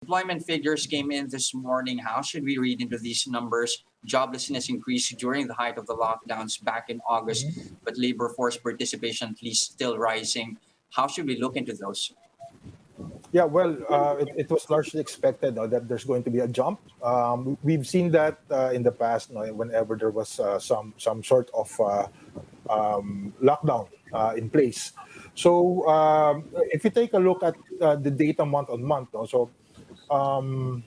Employment figures came in this morning. How should we read into these numbers? Joblessness increased during the height of the lockdowns back in August, Mhm. but labor force participation at least still rising. How should we look into those? Yeah, well, it was largely expected that there's going to be a jump. We've seen that in the past, whenever there was some sort of lockdown in place. So if you take a look at the data month on month, um,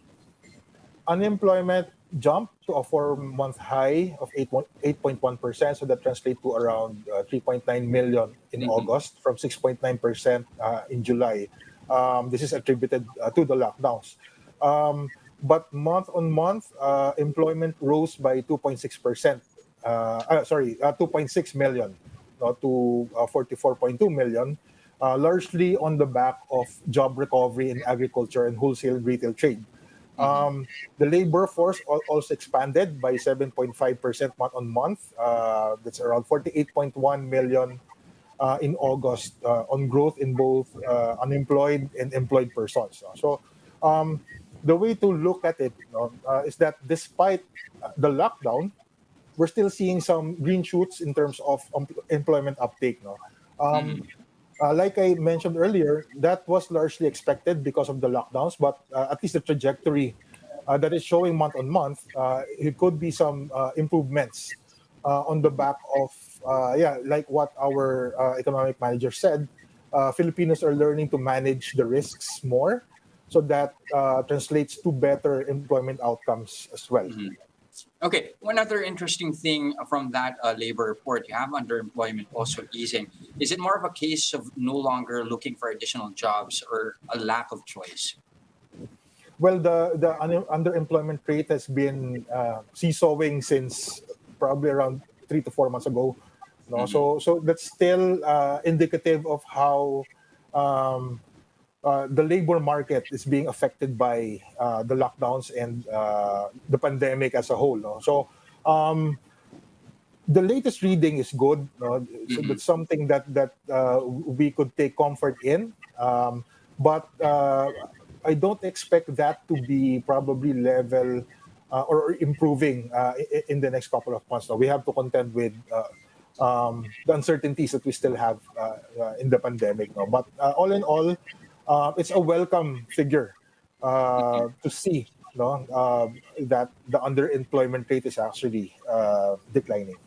unemployment jumped to a 4-month high of 8.1%. So that translates to around 3.9 million in Mhm. August from 6.9% in July. This is attributed to the lockdowns. But month on month, employment rose by 2.6%. 2.6 million to 44.2 million, largely on the back of job recovery in agriculture and wholesale retail trade. Mhm. The labor force also expanded by 7.5% month on month. That's around 48.1 million in August on growth in both unemployed and employed persons. Um, the way to look at it is that despite the lockdown, we're still seeing some green shoots in terms of employment uptake. No? Um, Mhm. like I mentioned earlier, that was largely expected because of the lockdowns, but at least the trajectory that is showing month on month, it could be some improvements on the back of, like what our economic manager said. Filipinos are learning to manage the risks more, so that translates to better employment outcomes as well. Mhm. Okay, one other interesting thing from that labor report, you have underemployment also easing. Is it more of a case of no longer looking for additional jobs or a lack of choice? Well, the underemployment rate has been seesawing since probably around 3 to 4 months ago. No, Hmm. so that's still indicative of how um, the labor market is being affected by the lockdowns and the pandemic as a whole. No? So um, the latest reading is good. No? So Hmm. that's something that we could take comfort in. But I don't expect that to be probably level or improving in the next couple of months. Now we have to contend with the uncertainties that we still have in the pandemic. No? But all in all, it's a welcome figure to see, that the underemployment rate is actually declining.